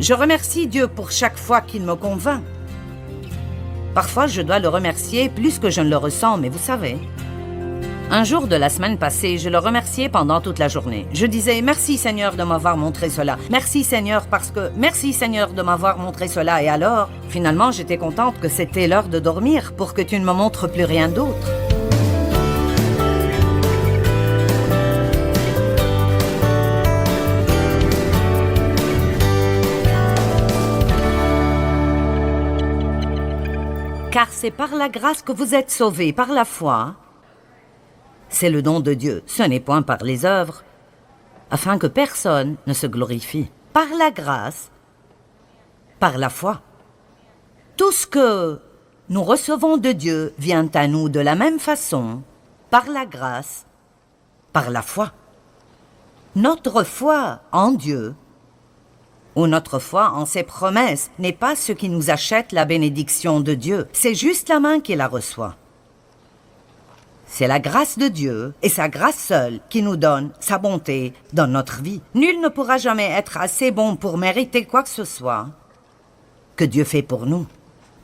Je remercie Dieu pour chaque fois qu'il me convainc. Parfois, je dois le remercier plus que je ne le ressens, mais vous savez. Un jour de la semaine passée, je le remerciais pendant toute la journée. Je disais « Merci Seigneur de m'avoir montré cela. Merci Seigneur parce que... Merci Seigneur de m'avoir montré cela. » Et alors, finalement, j'étais contente que c'était l'heure de dormir pour que tu ne me montres plus rien d'autre. Car c'est par la grâce que vous êtes sauvés, par la foi. C'est le don de Dieu, ce n'est point par les œuvres, afin que personne ne se glorifie. Par la grâce, par la foi. Tout ce que nous recevons de Dieu vient à nous de la même façon, par la grâce, par la foi. Notre foi en Dieu, ou notre foi en ses promesses, n'est pas ce qui nous achète la bénédiction de Dieu, c'est juste la main qui la reçoit. C'est la grâce de Dieu et sa grâce seule qui nous donne sa bonté dans notre vie. Nul ne pourra jamais être assez bon pour mériter quoi que ce soit que Dieu fait pour nous.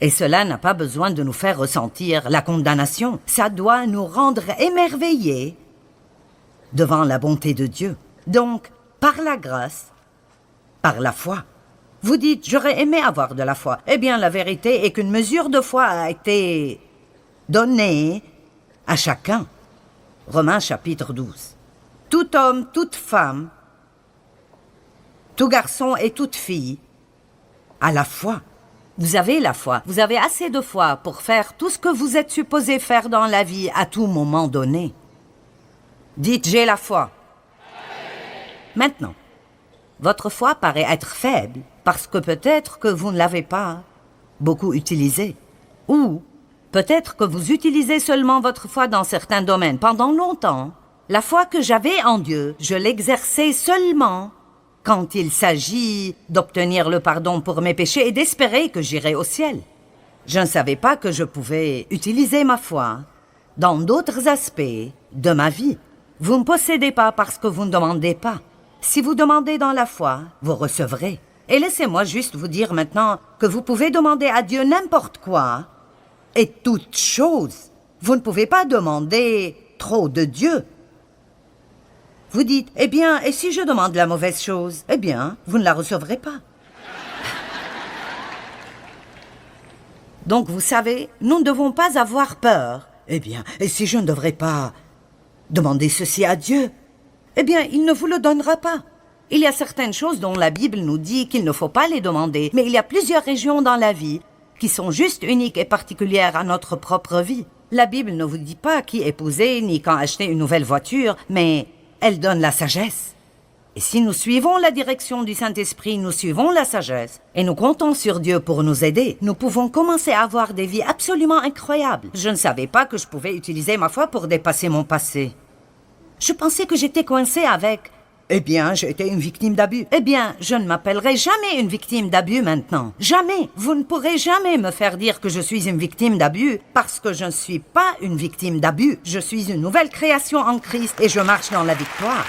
Et cela n'a pas besoin de nous faire ressentir la condamnation. Ça doit nous rendre émerveillés devant la bonté de Dieu. Donc, par la grâce, par la foi. Vous dites, j'aurais aimé avoir de la foi. Eh bien, la vérité est qu'une mesure de foi a été donnée à chacun. Romains chapitre 12. Tout homme, toute femme, tout garçon et toute fille a la foi. Vous avez la foi. Vous avez assez de foi pour faire tout ce que vous êtes supposé faire dans la vie à tout moment donné. Dites, j'ai la foi. Maintenant, votre foi paraît être faible parce que peut-être que vous ne l'avez pas beaucoup utilisée. Ou peut-être que vous utilisez seulement votre foi dans certains domaines. Pendant longtemps, la foi que j'avais en Dieu, je l'exerçais seulement quand il s'agit d'obtenir le pardon pour mes péchés et d'espérer que j'irai au ciel. Je ne savais pas que je pouvais utiliser ma foi dans d'autres aspects de ma vie. Vous ne possédez pas parce que vous ne demandez pas. Si vous demandez dans la foi, vous recevrez. Et laissez-moi juste vous dire maintenant que vous pouvez demander à Dieu n'importe quoi et toute chose. Vous ne pouvez pas demander trop de Dieu. Vous dites, eh bien, et si je demande la mauvaise chose? Eh bien, vous ne la recevrez pas. Donc, vous savez, nous ne devons pas avoir peur. Eh bien, et si je ne devrais pas demander ceci à Dieu? Eh bien, il ne vous le donnera pas. Il y a certaines choses dont la Bible nous dit qu'il ne faut pas les demander, mais il y a plusieurs régions dans la vie qui sont juste uniques et particulières à notre propre vie. La Bible ne vous dit pas qui épouser ni quand acheter une nouvelle voiture, mais elle donne la sagesse. Et si nous suivons la direction du Saint-Esprit, nous suivons la sagesse, et nous comptons sur Dieu pour nous aider, nous pouvons commencer à avoir des vies absolument incroyables. Je ne savais pas que je pouvais utiliser ma foi pour dépasser mon passé. Je pensais que j'étais coincée avec... Eh bien, j'ai été une victime d'abus. Eh bien, je ne m'appellerai jamais une victime d'abus maintenant. Jamais. Vous ne pourrez jamais me faire dire que je suis une victime d'abus parce que je ne suis pas une victime d'abus. Je suis une nouvelle création en Christ et je marche dans la victoire.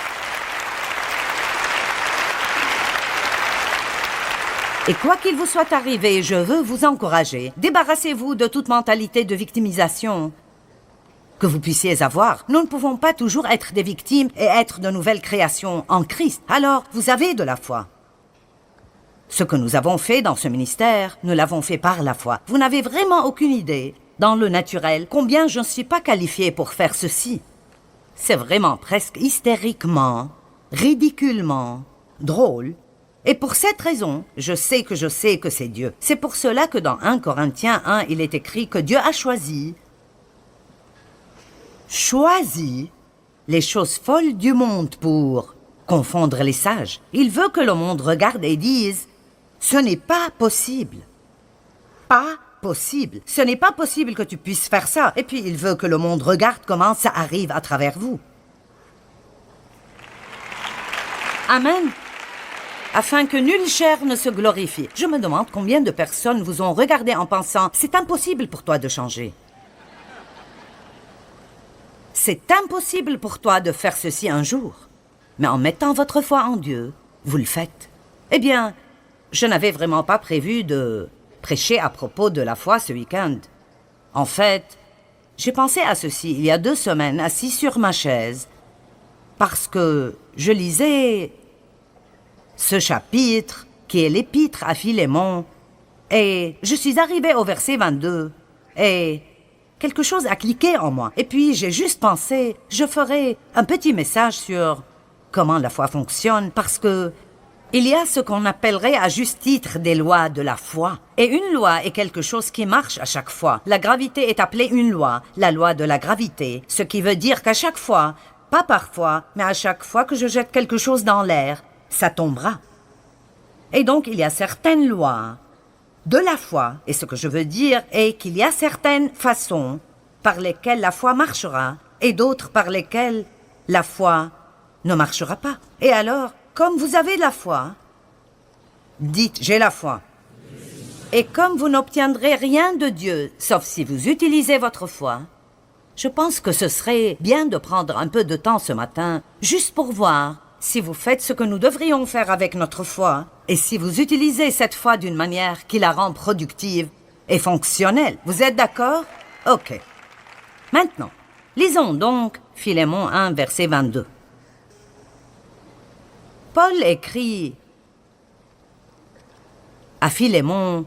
Et quoi qu'il vous soit arrivé, je veux vous encourager. Débarrassez-vous de toute mentalité de victimisation que vous puissiez avoir. Nous ne pouvons pas toujours être des victimes et être de nouvelles créations en Christ. Alors, vous avez de la foi. Ce que nous avons fait dans ce ministère, nous l'avons fait par la foi. Vous n'avez vraiment aucune idée, dans le naturel, combien je ne suis pas qualifiée pour faire ceci. C'est vraiment presque hystériquement, ridiculement, drôle. Et pour cette raison, je sais que c'est Dieu. C'est pour cela que dans 1 Corinthiens 1, il est écrit que Dieu a choisi les choses folles du monde pour confondre les sages. Il veut que le monde regarde et dise « Ce n'est pas possible. Pas possible. Ce n'est pas possible que tu puisses faire ça. » Et puis il veut que le monde regarde comment ça arrive à travers vous. Amen. Afin que nulle chair ne se glorifie. Je me demande combien de personnes vous ont regardé en pensant « C'est impossible pour toi de changer. » C'est impossible pour toi de faire ceci un jour. Mais en mettant votre foi en Dieu, vous le faites. Eh bien, je n'avais vraiment pas prévu de prêcher à propos de la foi ce week-end. En fait, j'ai pensé à ceci il y a 2 semaines, assis sur ma chaise, parce que je lisais ce chapitre, qui est l'épître à Philémon, et je suis arrivée au verset 22, et quelque chose a cliqué en moi. Et puis j'ai juste pensé, je ferai un petit message sur comment la foi fonctionne, parce que il y a ce qu'on appellerait à juste titre des lois de la foi. Et une loi est quelque chose qui marche à chaque fois. La gravité est appelée une loi, la loi de la gravité, ce qui veut dire qu'à chaque fois, pas parfois, mais à chaque fois que je jette quelque chose dans l'air, ça tombera. Et donc il y a certaines lois de la foi, et ce que je veux dire est qu'il y a certaines façons par lesquelles la foi marchera, et d'autres par lesquelles la foi ne marchera pas. Et alors, comme vous avez de la foi, dites « j'ai la foi ». Et comme vous n'obtiendrez rien de Dieu, sauf si vous utilisez votre foi, je pense que ce serait bien de prendre un peu de temps ce matin, juste pour voir si vous faites ce que nous devrions faire avec notre foi, et si vous utilisez cette foi d'une manière qui la rend productive et fonctionnelle. Vous êtes d'accord? Ok. Maintenant, lisons donc Philémon 1, verset 22. Paul écrit à Philémon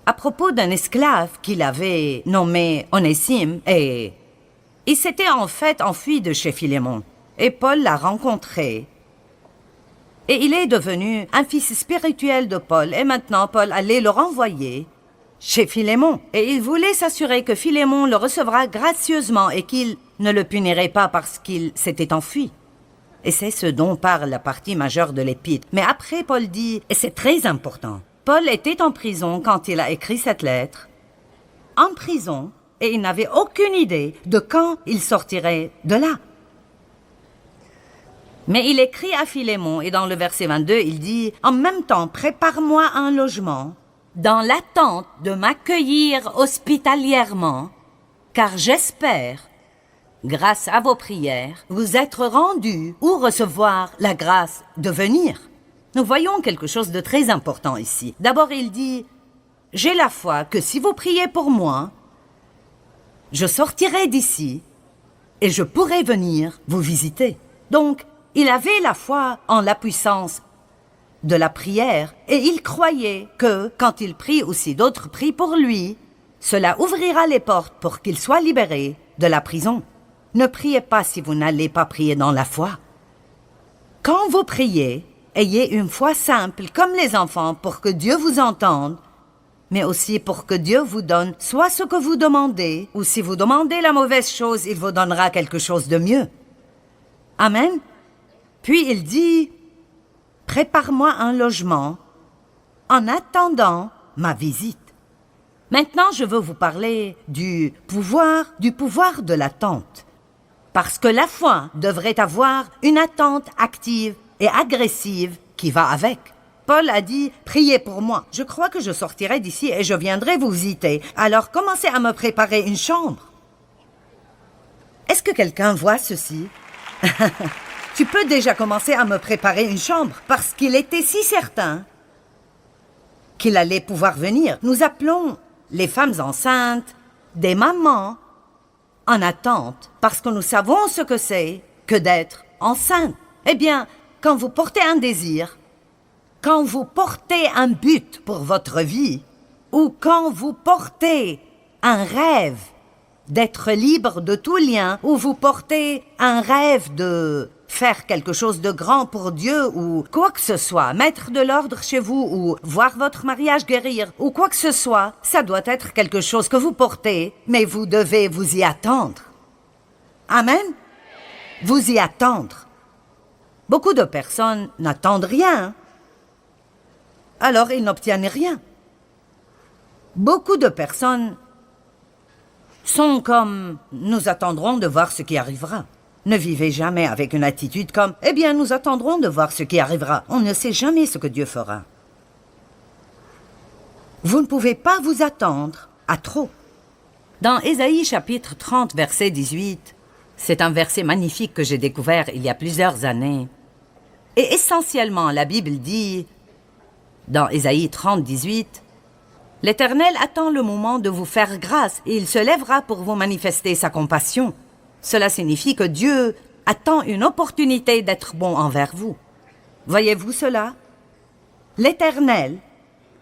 à propos d'un esclave qu'il avait nommé Onésime, et il s'était en fait enfui de chez Philémon. Et Paul l'a rencontré. Et il est devenu un fils spirituel de Paul. Et maintenant, Paul allait le renvoyer chez Philémon. Et il voulait s'assurer que Philémon le recevra gracieusement et qu'il ne le punirait pas parce qu'il s'était enfui. Et c'est ce dont parle la partie majeure de l'épître. Mais après, Paul dit, et c'est très important, Paul était en prison quand il a écrit cette lettre. En prison, et il n'avait aucune idée de quand il sortirait de là. Mais il écrit à Philémon, et dans le verset 22, il dit « En même temps, prépare-moi un logement, dans l'attente de m'accueillir hospitalièrement, car j'espère, grâce à vos prières, vous être rendu ou recevoir la grâce de venir. » Nous voyons quelque chose de très important ici. D'abord, il dit « J'ai la foi que si vous priez pour moi, je sortirai d'ici et je pourrai venir vous visiter. » Donc, il avait la foi en la puissance de la prière et il croyait que, quand il prie ou si d'autres prient pour lui, cela ouvrira les portes pour qu'il soit libéré de la prison. Ne priez pas si vous n'allez pas prier dans la foi. Quand vous priez, ayez une foi simple comme les enfants pour que Dieu vous entende, mais aussi pour que Dieu vous donne soit ce que vous demandez, ou si vous demandez la mauvaise chose, il vous donnera quelque chose de mieux. Amen. Puis il dit, « Prépare-moi un logement en attendant ma visite. » Maintenant, je veux vous parler du pouvoir de l'attente. Parce que la foi devrait avoir une attente active et agressive qui va avec. Paul a dit, « Priez pour moi. Je crois que je sortirai d'ici et je viendrai vous visiter. Alors commencez à me préparer une chambre. » Est-ce que quelqu'un voit ceci? Tu peux déjà commencer à me préparer une chambre parce qu'il était si certain qu'il allait pouvoir venir. Nous appelons les femmes enceintes des mamans en attente parce que nous savons ce que c'est que d'être enceinte. Eh bien, quand vous portez un désir, quand vous portez un but pour votre vie, ou quand vous portez un rêve d'être libre de tout lien, ou vous portez un rêve de faire quelque chose de grand pour Dieu, ou quoi que ce soit, mettre de l'ordre chez vous, ou voir votre mariage guérir, ou quoi que ce soit, ça doit être quelque chose que vous portez, mais vous devez vous y attendre. Amen? Vous y attendre. Beaucoup de personnes n'attendent rien. Alors ils n'obtiennent rien. Beaucoup de personnes sont comme « nous attendrons de voir ce qui arrivera ». Ne vivez jamais avec une attitude comme « eh bien, nous attendrons de voir ce qui arrivera ». On ne sait jamais ce que Dieu fera. Vous ne pouvez pas vous attendre à trop. Dans Ésaïe chapitre 30, verset 18, c'est un verset magnifique que j'ai découvert il y a plusieurs années. Et essentiellement, la Bible dit « Dans Ésaïe 30, 18, « L'Éternel attend le moment de vous faire grâce et il se lèvera pour vous manifester sa compassion. » Cela signifie que Dieu attend une opportunité d'être bon envers vous. Voyez-vous cela? L'Éternel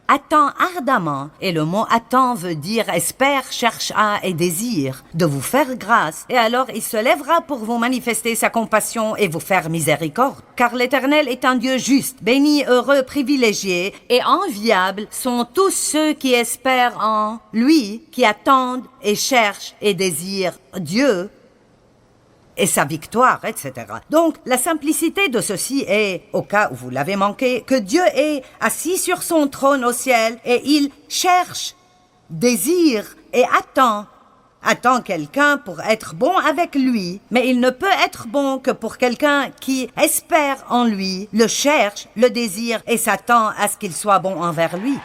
attend ardemment, et le mot attend veut dire espère, cherche à et désire, de vous faire grâce, et alors il se lèvera pour vous manifester sa compassion et vous faire miséricorde. Car l'Éternel est un Dieu juste, béni, heureux, privilégié, et enviable sont tous ceux qui espèrent en lui, qui attendent et cherchent et désirent Dieu et sa victoire, etc. Donc, la simplicité de ceci est, au cas où vous l'avez manqué, que Dieu est assis sur son trône au ciel et il cherche, désire et attend quelqu'un pour être bon avec lui, mais il ne peut être bon que pour quelqu'un qui espère en lui, le cherche, le désire et s'attend à ce qu'il soit bon envers lui.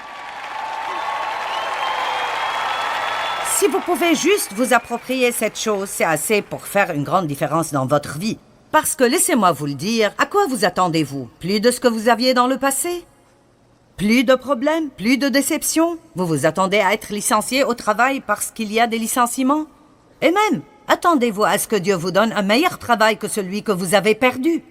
Si vous pouvez juste vous approprier cette chose, c'est assez pour faire une grande différence dans votre vie. Parce que, laissez-moi vous le dire, à quoi vous attendez-vous? Plus de ce que vous aviez dans le passé? Plus de problèmes? Plus de déceptions? Vous vous attendez à être licencié au travail parce qu'il y a des licenciements? Et même, attendez-vous à ce que Dieu vous donne un meilleur travail que celui que vous avez perdu?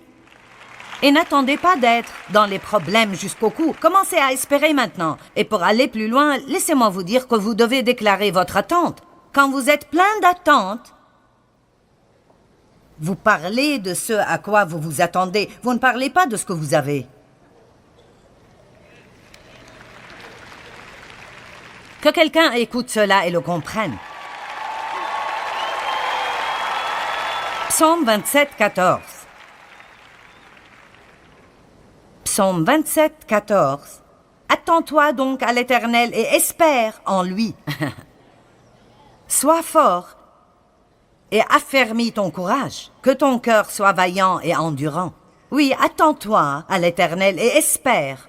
Et n'attendez pas d'être dans les problèmes jusqu'au cou. Commencez à espérer maintenant. Et pour aller plus loin, laissez-moi vous dire que vous devez déclarer votre attente. Quand vous êtes plein d'attentes, vous parlez de ce à quoi vous vous attendez. Vous ne parlez pas de ce que vous avez. Que quelqu'un écoute cela et le comprenne. Psaume 27, 14. Psaume 27, 14. Attends-toi donc à l'Éternel et espère en lui. Sois fort et affermis ton courage. Que ton cœur soit vaillant et endurant. Oui, attends-toi à l'Éternel et espère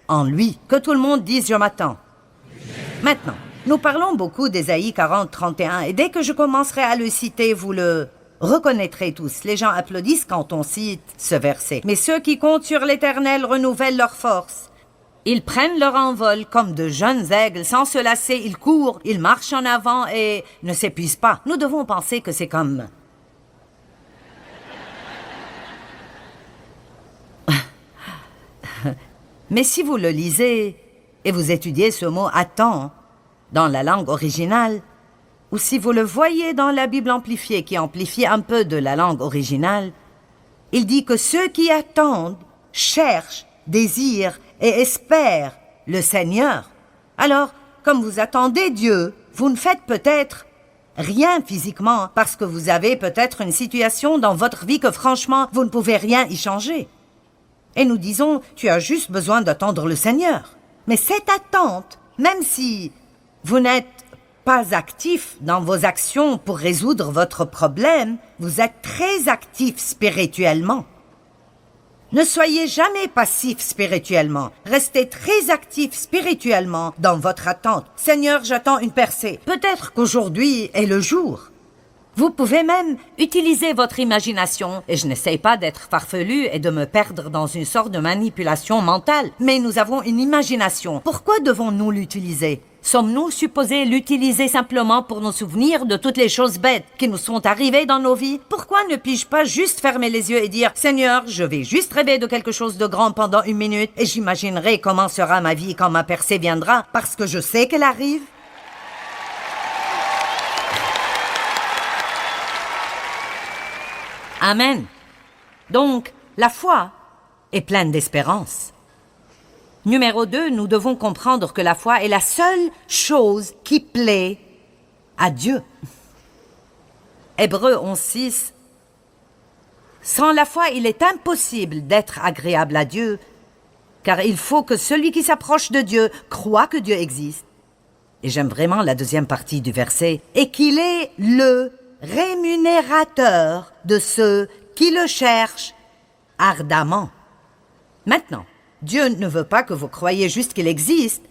en lui. Que tout le monde dise « Je m'attends ». Maintenant, nous parlons beaucoup d'Ésaïe 40, 31 et dès que je commencerai à le citer, vous le reconnaîtrez tous. Les gens applaudissent quand on cite ce verset. Mais ceux qui comptent sur l'Éternel renouvellent leur force. Ils prennent leur envol comme de jeunes aigles. Sans se lasser, ils courent, ils marchent en avant et ne s'épuisent pas. Nous devons penser que c'est comme... Mais si vous le lisez et vous étudiez ce mot « attend » dans la langue originale, ou si vous le voyez dans la Bible amplifiée qui amplifie un peu de la langue originale, il dit que ceux qui attendent, cherchent, désirent et espèrent le Seigneur. Alors, comme vous attendez Dieu, vous ne faites peut-être rien physiquement parce que vous avez peut-être une situation dans votre vie que franchement, vous ne pouvez rien y changer. Et nous disons, tu as juste besoin d'attendre le Seigneur. Mais cette attente, même si vous n'êtes pas actif dans vos actions pour résoudre votre problème, vous êtes très actif spirituellement. Ne soyez jamais passif spirituellement. Restez très actif spirituellement dans votre attente. Seigneur, j'attends une percée. Peut-être qu'aujourd'hui est le jour. Vous pouvez même utiliser votre imagination, et je n'essaie pas d'être farfelu et de me perdre dans une sorte de manipulation mentale, mais nous avons une imagination. Pourquoi devons-nous l'utiliser? Sommes-nous supposés l'utiliser simplement pour nous souvenir de toutes les choses bêtes qui nous sont arrivées dans nos vies? Pourquoi ne puis-je pas juste fermer les yeux et dire « Seigneur, je vais juste rêver de quelque chose de grand pendant 1 minute et j'imaginerai comment sera ma vie quand ma percée viendra parce que je sais qu'elle arrive ?» Amen. Donc, la foi est pleine d'espérance. Numéro 2, nous devons comprendre que la foi est la seule chose qui plaît à Dieu. Hébreux 11:6. Sans la foi, il est impossible d'être agréable à Dieu, car il faut que celui qui s'approche de Dieu croit que Dieu existe. Et j'aime vraiment la deuxième partie du verset. Et qu'il est le rémunérateur de ceux qui le cherchent ardemment. Maintenant, Dieu ne veut pas que vous croyiez juste qu'il existe,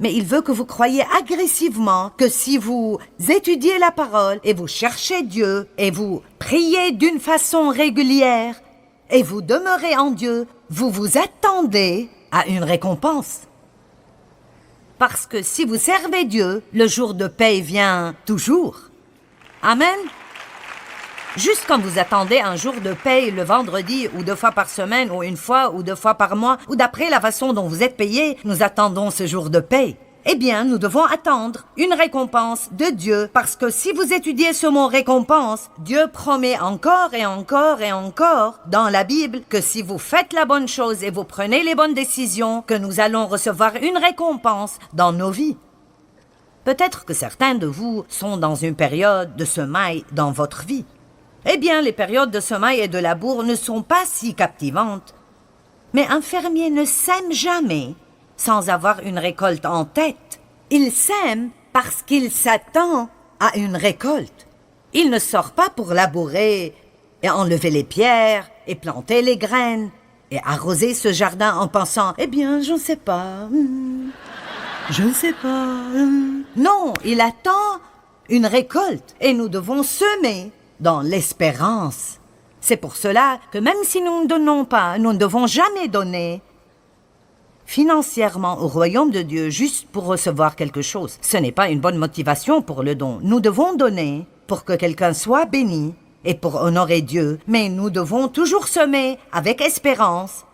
mais il veut que vous croyiez agressivement que si vous étudiez la parole et vous cherchez Dieu et vous priez d'une façon régulière et vous demeurez en Dieu, vous vous attendez a une récompense. Parce que si vous servez Dieu, le jour de paye vient toujours. Amen. Juste comme vous attendez un jour de paye le vendredi ou 2 fois par semaine ou 1 fois ou 2 fois par mois ou d'après la façon dont vous êtes payé, nous attendons ce jour de paye. Eh bien, nous devons attendre une récompense de Dieu parce que si vous étudiez ce mot récompense, Dieu promet encore et encore et encore dans la Bible que si vous faites la bonne chose et vous prenez les bonnes décisions, que nous allons recevoir une récompense dans nos vies. Peut-être que certains de vous sont dans une période de semaille dans votre vie. Eh bien, les périodes de semaille et de labour ne sont pas si captivantes. Mais un fermier ne sème jamais sans avoir une récolte en tête. Il sème parce qu'il s'attend à une récolte. Il ne sort pas pour labourer et enlever les pierres et planter les graines et arroser ce jardin en pensant « Eh bien, je ne sais pas, je ne sais pas. » Non, il attend une récolte et nous devons semer dans l'espérance. C'est pour cela que même si nous ne donnons pas, nous ne devons jamais donner financièrement au royaume de Dieu juste pour recevoir quelque chose. Ce n'est pas une bonne motivation pour le don. Nous devons donner pour que quelqu'un soit béni et pour honorer Dieu, mais nous devons toujours semer avec espérance,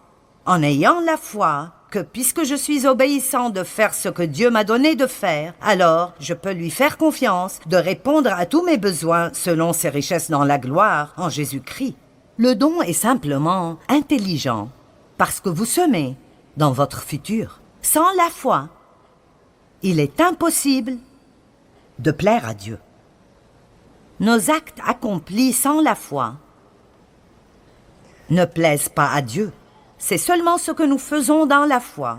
en ayant la foi que puisque je suis obéissant de faire ce que Dieu m'a donné de faire, alors je peux lui faire confiance de répondre à tous mes besoins selon ses richesses dans la gloire en Jésus-Christ. Le don est simplement intelligent parce que vous semez dans votre futur. Sans la foi, il est impossible de plaire à Dieu. Nos actes accomplis sans la foi ne plaisent pas à Dieu. C'est seulement ce que nous faisons dans la foi.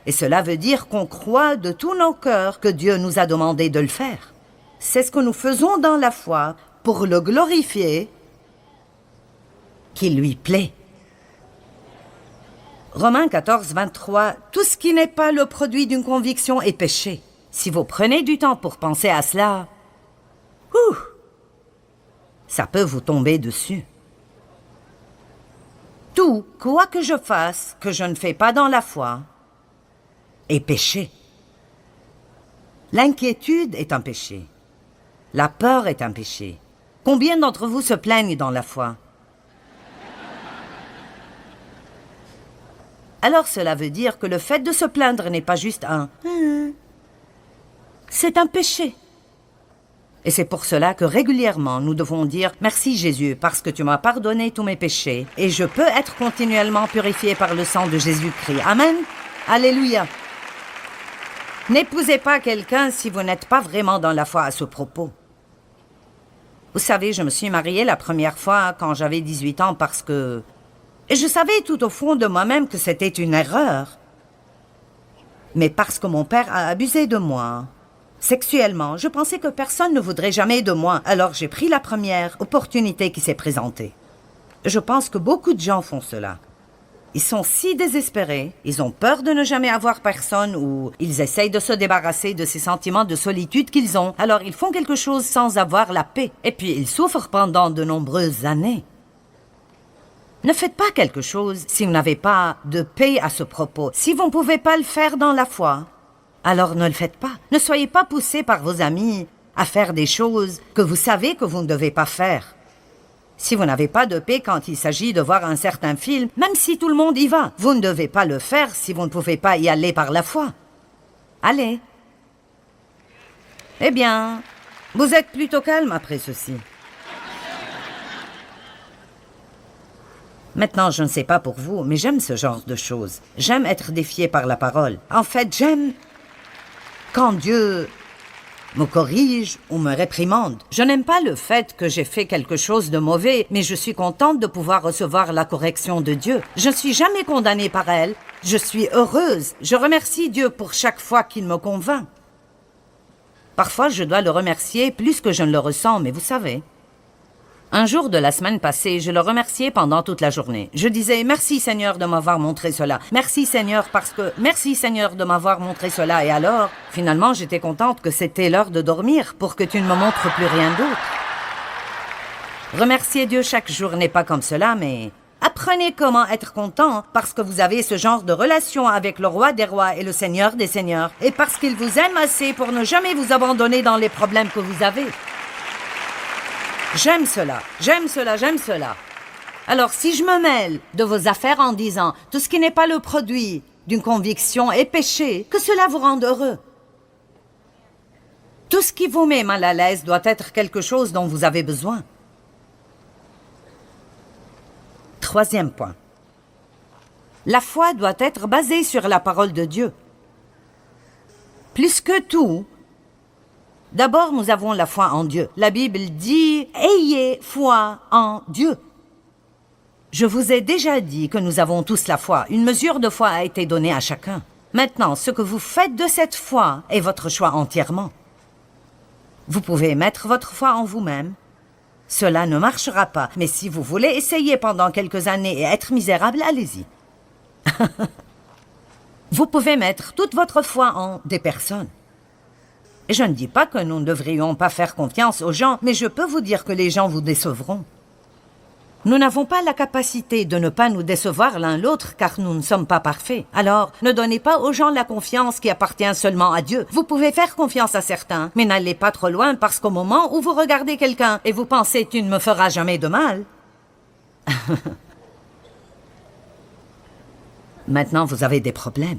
Et cela veut dire qu'on croit de tout nos cœurs que Dieu nous a demandé de le faire. C'est ce que nous faisons dans la foi pour le glorifier, qui lui plaît. Romains 14, 23, « Tout ce qui n'est pas le produit d'une conviction est péché. » Si vous prenez du temps pour penser à cela, ça peut vous tomber dessus. Tout, quoi que je fasse, que je ne fais pas dans la foi, est péché. L'inquiétude est un péché. La peur est un péché. Combien d'entre vous se plaignent dans la foi? Alors cela veut dire que le fait de se plaindre n'est pas juste un « c'est un péché ». Et c'est pour cela que régulièrement nous devons dire « Merci Jésus, parce que tu m'as pardonné tous mes péchés et je peux être continuellement purifié par le sang de Jésus-Christ. » Amen. Alléluia. N'épousez pas quelqu'un si vous n'êtes pas vraiment dans la foi à ce propos. Vous savez, je me suis mariée la première fois quand j'avais 18 ans parce que... Et je savais tout au fond de moi-même que c'était une erreur. Mais parce que mon père a abusé de moi, sexuellement, je pensais que personne ne voudrait jamais de moi. Alors j'ai pris la première opportunité qui s'est présentée. Je pense que beaucoup de gens font cela. Ils sont si désespérés, ils ont peur de ne jamais avoir personne ou ils essayent de se débarrasser de ces sentiments de solitude qu'ils ont. Alors ils font quelque chose sans avoir la paix. Et puis ils souffrent pendant de nombreuses années. Ne faites pas quelque chose si vous n'avez pas de paix à ce propos. Si vous ne pouvez pas le faire dans la foi, alors ne le faites pas. Ne soyez pas poussés par vos amis à faire des choses que vous savez que vous ne devez pas faire. Si vous n'avez pas de paix quand il s'agit de voir un certain film, même si tout le monde y va, vous ne devez pas le faire si vous ne pouvez pas y aller par la foi. Allez. Eh bien, vous êtes plutôt calme après ceci. Maintenant, je ne sais pas pour vous, mais j'aime ce genre de choses. J'aime être défié par la parole. En fait, j'aime quand Dieu me corrige ou me réprimande. Je n'aime pas le fait que j'ai fait quelque chose de mauvais, mais je suis contente de pouvoir recevoir la correction de Dieu. Je ne suis jamais condamnée par elle. Je suis heureuse. Je remercie Dieu pour chaque fois qu'il me convainc. Parfois, je dois le remercier plus que je ne le ressens, mais vous savez... Un jour de la semaine passée, je le remerciais pendant toute la journée. Je disais « Merci Seigneur de m'avoir montré cela. Merci Seigneur parce que... Merci Seigneur de m'avoir montré cela. » Et alors, finalement, j'étais contente que c'était l'heure de dormir pour que tu ne me montres plus rien d'autre. Remercier Dieu chaque jour n'est pas comme cela, mais Apprenez comment être content parce que vous avez ce genre de relation avec le roi des rois et le seigneur des seigneurs et parce qu'il vous aime assez pour ne jamais vous abandonner dans les problèmes que vous avez. J'aime cela, j'aime cela, j'aime cela. Alors si je me mêle de vos affaires en disant tout ce qui n'est pas le produit d'une conviction est péché, que cela vous rende heureux. Tout ce qui vous met mal à l'aise doit être quelque chose dont vous avez besoin. Troisième point. La foi doit être basée sur la parole de Dieu. Plus que tout, d'abord nous avons la foi en Dieu. La Bible dit « Ayez foi en Dieu ». Je vous ai déjà dit que nous avons tous la foi. Une mesure de foi a été donnée à chacun. Maintenant, ce que vous faites de cette foi est votre choix entièrement. Vous pouvez mettre votre foi en vous-même. Cela ne marchera pas, mais si vous voulez essayer pendant quelques années et être misérable, allez-y. Vous pouvez mettre toute votre foi en des personnes. Et je ne dis pas que nous ne devrions pas faire confiance aux gens, mais je peux vous dire que les gens vous décevront. Nous n'avons pas la capacité de ne pas nous décevoir l'un l'autre car nous ne sommes pas parfaits. Alors, ne donnez pas aux gens la confiance qui appartient seulement à Dieu. Vous pouvez faire confiance à certains, mais n'allez pas trop loin parce qu'au moment où vous regardez quelqu'un et vous pensez « tu ne me feras jamais de mal », maintenant vous avez des problèmes.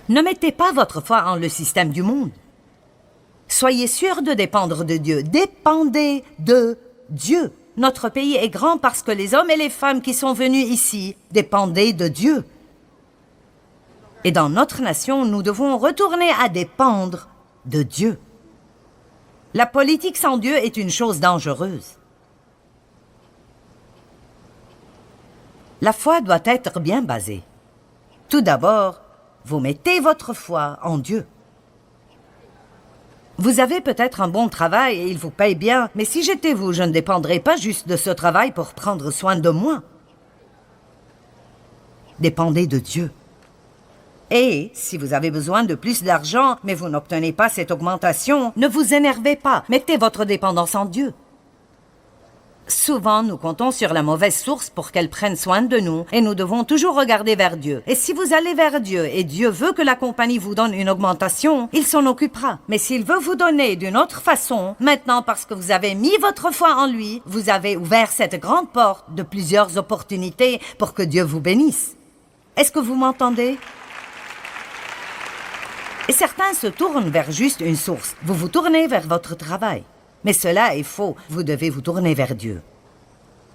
Ne mettez pas votre foi en le système du monde. Soyez sûr de dépendre de Dieu. Dépendez de Dieu. Notre pays est grand parce que les hommes et les femmes qui sont venus ici dépendaient de Dieu. Et dans notre nation, nous devons retourner à dépendre de Dieu. La politique sans Dieu est une chose dangereuse. La foi doit être bien basée. Tout d'abord, vous mettez votre foi en Dieu. Vous avez peut-être un bon travail et il vous paye bien, mais si j'étais vous, je ne dépendrais pas juste de ce travail pour prendre soin de moi. Dépendez de Dieu. Et si vous avez besoin de plus d'argent, mais vous n'obtenez pas cette augmentation, ne vous énervez pas, mettez votre dépendance en Dieu. Souvent, nous comptons sur la mauvaise source pour qu'elle prenne soin de nous et nous devons toujours regarder vers Dieu. Et si vous allez vers Dieu et Dieu veut que la compagnie vous donne une augmentation, il s'en occupera. Mais s'il veut vous donner d'une autre façon, maintenant parce que vous avez mis votre foi en lui, vous avez ouvert cette grande porte de plusieurs opportunités pour que Dieu vous bénisse. Est-ce que vous m'entendez? Et certains se tournent vers juste une source. Vous vous tournez vers votre travail. Mais cela est faux. Vous devez vous tourner vers Dieu.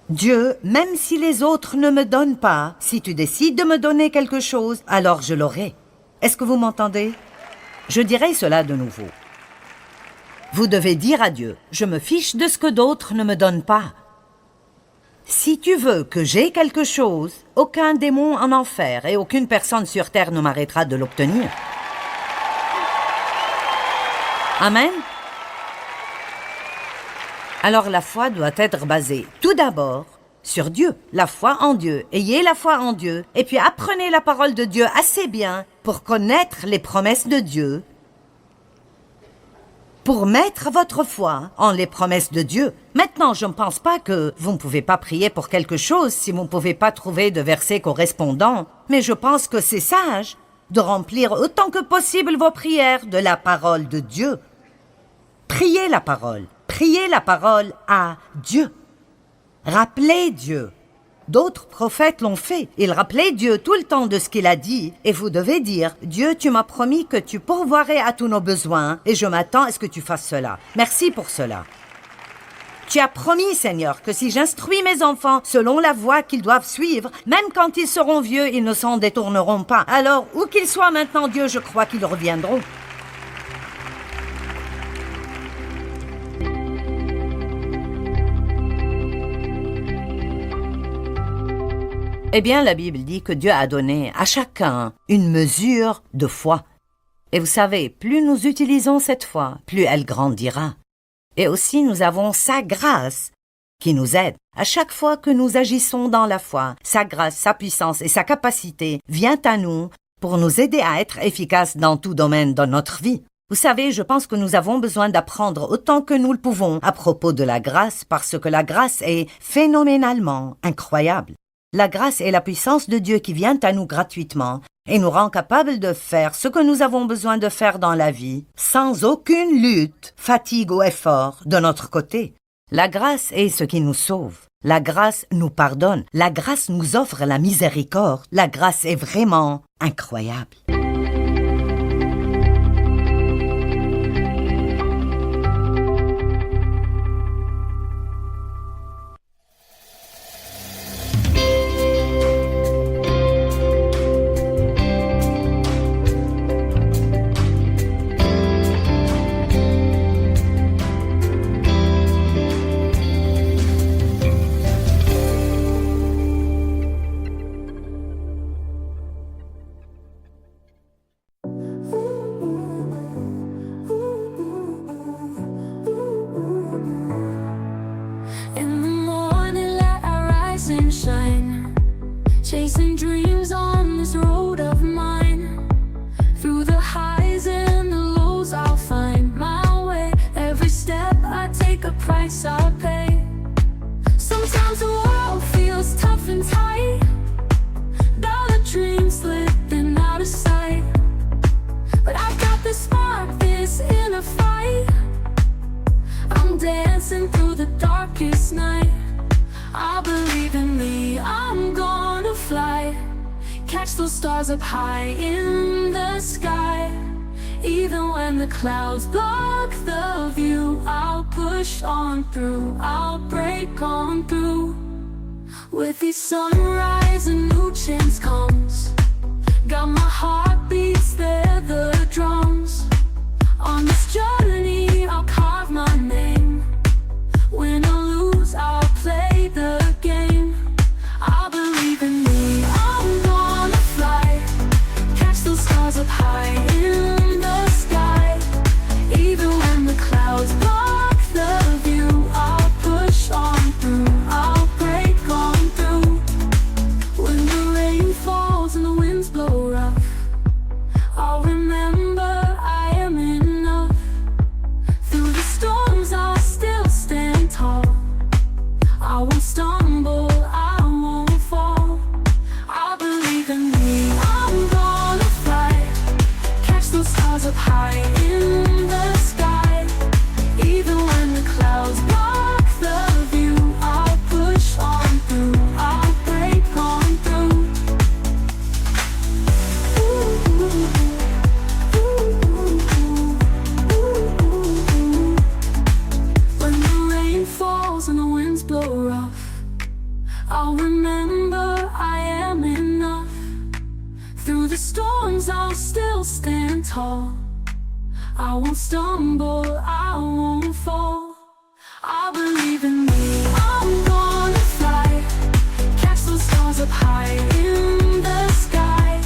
Dieu, même si les autres ne me donnent pas, si tu décides de me donner quelque chose, alors je l'aurai. Est-ce que vous m'entendez? Je dirai cela de nouveau. Vous devez dire à Dieu, je me fiche de ce que d'autres ne me donnent pas. Si tu veux que j'aie quelque chose, aucun démon en enfer et aucune personne sur terre ne m'arrêtera de l'obtenir. Amen. Alors la foi doit être basée tout d'abord sur Dieu, la foi en Dieu. Ayez la foi en Dieu et puis apprenez la parole de Dieu assez bien pour connaître les promesses de Dieu, pour mettre votre foi en les promesses de Dieu. Maintenant, je ne pense pas que vous ne pouvez pas prier pour quelque chose si vous ne pouvez pas trouver de versets correspondants, mais je pense que c'est sage de remplir autant que possible vos prières de la parole de Dieu. Priez la parole. Priez la parole à Dieu. Rappelez Dieu. D'autres prophètes l'ont fait. Ils rappelaient Dieu tout le temps de ce qu'il a dit. Et vous devez dire, Dieu, tu m'as promis que tu pourvoirais à tous nos besoins et je m'attends à ce que tu fasses cela. Merci pour cela. Tu as promis, Seigneur, que si j'instruis mes enfants selon la voie qu'ils doivent suivre, même quand ils seront vieux, ils ne s'en détourneront pas. Alors, où qu'ils soient maintenant, Dieu, je crois qu'ils reviendront. Eh bien, la Bible dit que Dieu a donné à chacun une mesure de foi. Et vous savez, plus nous utilisons cette foi, plus elle grandira. Et aussi, nous avons sa grâce qui nous aide. À chaque fois que nous agissons dans la foi, sa grâce, sa puissance et sa capacité viennent à nous pour nous aider à être efficaces dans tout domaine de notre vie. Vous savez, je pense que nous avons besoin d'apprendre autant que nous le pouvons à propos de la grâce parce que la grâce est phénoménalement incroyable. La grâce est la puissance de Dieu qui vient à nous gratuitement et nous rend capables de faire ce que nous avons besoin de faire dans la vie sans aucune lutte, fatigue ou effort de notre côté. La grâce est ce qui nous sauve. La grâce nous pardonne. La grâce nous offre la miséricorde. La grâce est vraiment incroyable. Chasing dreams on this road of mine. Through the highs and the lows I'll find my way. Every step I take, a price I pay. Sometimes the world feels tough and tight. Dollar dreams slipping out of sight. But I've got this spark, this inner fight. I'm dancing through the darkest night. I believe in me, I'm gonna fly. Catch those stars up high in the sky. Even when the clouds block the view, I'll push on through, I'll break on through. With each sunrise a new chance comes. Got my heart beats, they're the drums. On this journey I'll carve my name. Win or lose, I'll play the game. I believe in me, I'm gonna fly. Catch those stars up high in the sky. Even when the clouds block the view, I'll push on through, I'll break on through. When the rain falls and the winds blow rough, I'll remember I am enough. Through the storms I'll still stand tall. I won't stumble, I won't fall. I believe in me, I'm gonna fly. Catch those stars up high in the sky. Even when the clouds block the view, I'll push on through, I'll break on through. When the rain falls and the winds blow rough, I'll remember I am enough. Through the storms I'll still stand tall. I won't stumble, I won't fall. I believe in me, I'm gonna fly. Catch those stars up high in the sky.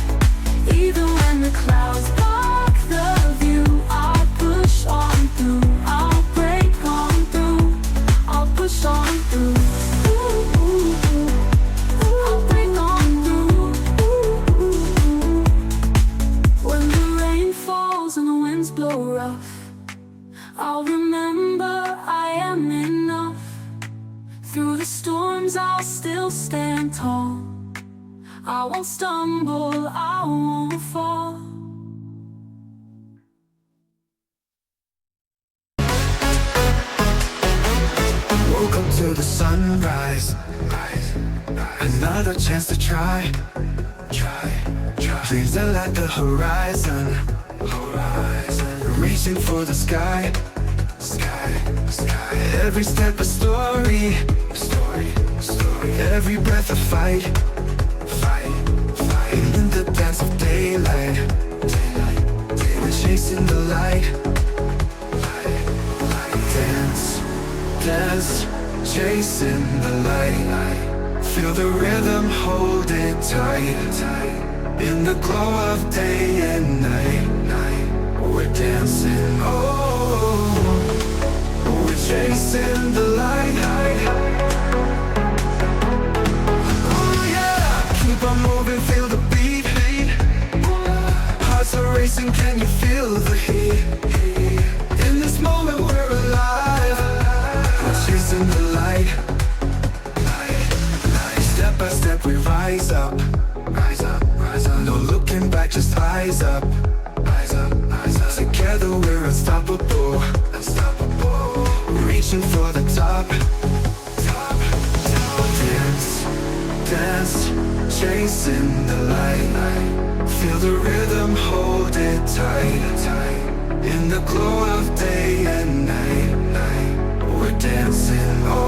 Even when the clouds block the view, I'll push on through, I'll break on through, I'll push on through. I'll break on through. When the rain falls and the winds blow rough, I'll remember I am enough. Through the storms I'll still stand tall. I won't stumble, I won't fall. Woke up to the sunrise. Another chance to try. Dreams that light the horizon. Reaching for the sky. Every step a story. Every breath a fight. In the dance of daylight. We're chasing the light. Dance, chasing the light. Feel the rhythm, hold it tight. In the glow of day and night, we're dancing, we're chasing the light. Oh yeah, keep on moving, feel the beat. Hearts are racing, can you feel the heat? rise up, rise up, rise up. No looking back, just eyes up, eyes up, eyes up. Together we're unstoppable, unstoppable. Reaching for the top, top, top. Dance, dance, chasing the light. Feel the rhythm, hold it tight, tight. In the glow of day and night, night. We're dancing all